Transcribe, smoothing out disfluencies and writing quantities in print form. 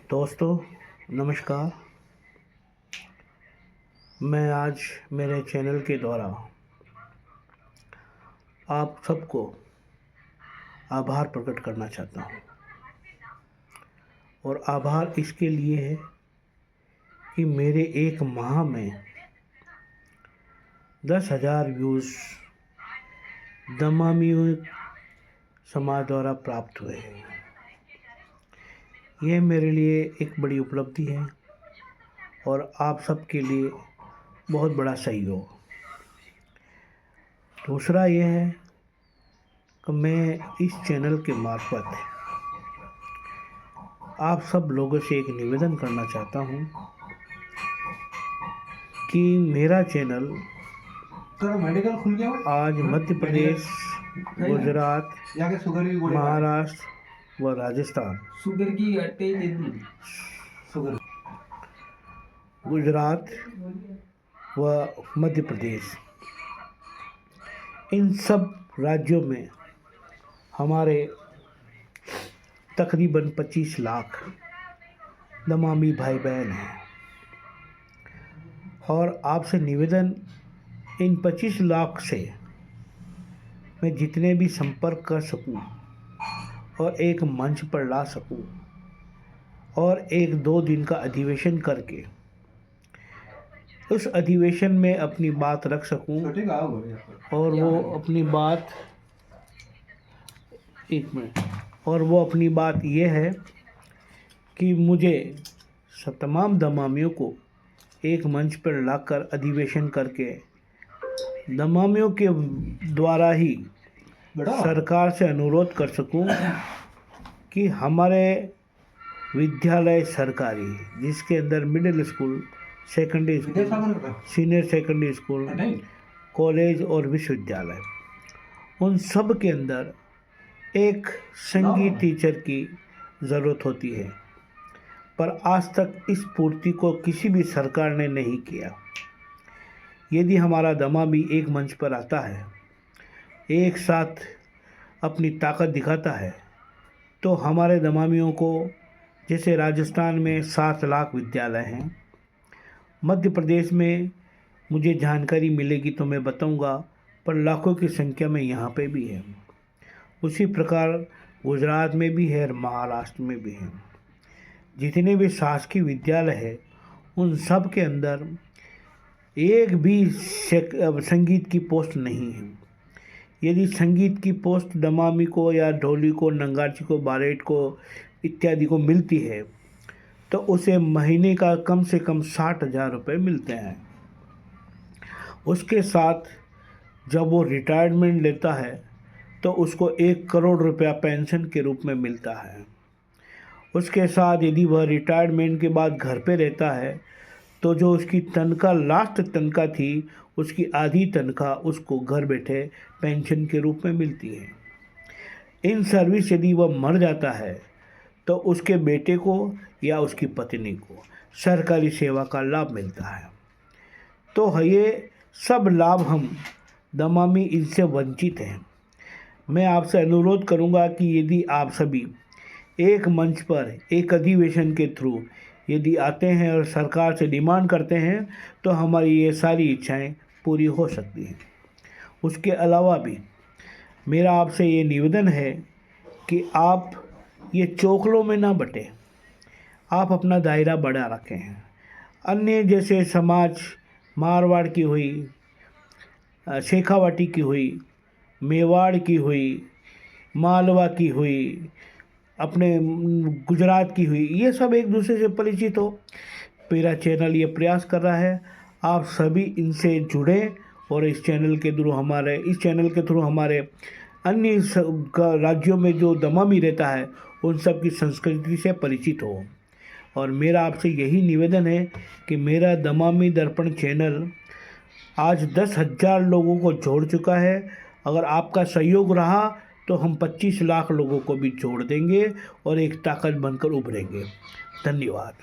दोस्तों नमस्कार। मैं आज मेरे चैनल के द्वारा आप सबको आभार प्रकट करना चाहता हूँ और आभार इसके लिए है कि मेरे एक माह में 10,000 व्यूज़ दमामी समाज द्वारा प्राप्त हुए हैं। यह मेरे लिए एक बड़ी उपलब्धि है और आप सबके लिए बहुत बड़ा सहयोग। दूसरा यह है कि मैं इस चैनल के मार्फत आप सब लोगों से एक निवेदन करना चाहता हूँ कि मेरा चैनल मेडिकल खुल गया आज मध्य प्रदेश, गुजरात, महाराष्ट्र व राजस्थान, शुगर की अट्टे शुगर गुजरात व मध्य प्रदेश, इन सब राज्यों में हमारे तकरीबन 25 लाख दमामी भाई बहन हैं और आपसे निवेदन, इन 25 लाख से मैं जितने भी संपर्क कर सकूं और एक मंच पर ला सकूं और 1-2 दिन का अधिवेशन करके उस अधिवेशन में अपनी बात रख सकूं और वो अपनी बात अपनी बात ये है कि मुझे तमाम दमामियों को एक मंच पर लाकर अधिवेशन करके दमामियों के द्वारा ही सरकार से अनुरोध कर सकूं कि हमारे विद्यालय सरकारी, जिसके अंदर middle school, secondary school, senior secondary school, college और विश्वविद्यालय, उन सब के अंदर एक संगीत टीचर की ज़रूरत होती है, पर आज तक इस पूर्ति को किसी भी सरकार ने नहीं किया। यदि हमारा दमामी एक मंच पर आता है, एक साथ अपनी ताकत दिखाता है, तो हमारे दमामियों को, जैसे राजस्थान में 7 लाख विद्यालय हैं, मध्य प्रदेश में मुझे जानकारी मिलेगी तो मैं बताऊंगा, पर लाखों की संख्या में यहाँ पे भी है। उसी प्रकार गुजरात में भी है और महाराष्ट्र में भी है। जितने भी शासकीय विद्यालय है उन सब के अंदर एक भी संगीत की पोस्ट नहीं है। यदि संगीत की पोस्ट दमामी को या ढोली को, नंगाची को, बारेट को इत्यादि को मिलती है तो उसे महीने का कम से कम 60,000 रुपये मिलते हैं। उसके साथ जब वो रिटायरमेंट लेता है तो उसको 1 करोड़ रुपया पेंशन के रूप में मिलता है। उसके साथ यदि वह रिटायरमेंट के बाद घर पे रहता है तो जो उसकी तनख्वाह, लास्ट तनख्वाह थी, उसकी आधी तनख्वाह उसको घर बैठे पेंशन के रूप में मिलती है। इन सर्विस यदि वह मर जाता है तो उसके बेटे को या उसकी पत्नी को सरकारी सेवा का लाभ मिलता है। तो ये सब लाभ हम दमामी इनसे वंचित हैं। मैं आपसे अनुरोध करूंगा कि यदि आप सभी एक मंच पर एक अधिवेशन के थ्रू यदि आते हैं और सरकार से डिमांड करते हैं तो हमारी ये सारी इच्छाएं पूरी हो सकती हैं। उसके अलावा भी मेरा आपसे ये निवेदन है कि आप ये चोखलों में ना बटें, आप अपना दायरा बड़ा रखें हैं। अन्य जैसे समाज मारवाड़ की हुई, शेखावाटी की हुई, मेवाड़ की हुई, मालवा की हुई, अपने गुजरात की हुई, ये सब एक दूसरे से परिचित हो। मेरा चैनल ये प्रयास कर रहा है आप सभी इनसे जुड़ें और इस चैनल के थ्रू हमारे अन्य राज्यों में जो दमामी रहता है उन सब की संस्कृति से परिचित हो। और मेरा आपसे यही निवेदन है कि मेरा दमामी दर्पण चैनल आज 10,000 लोगों को जोड़ चुका है। अगर आपका सहयोग रहा तो हम 25 लाख लोगों को भी जोड़ देंगे और एक ताकत बनकर उभरेंगे। धन्यवाद।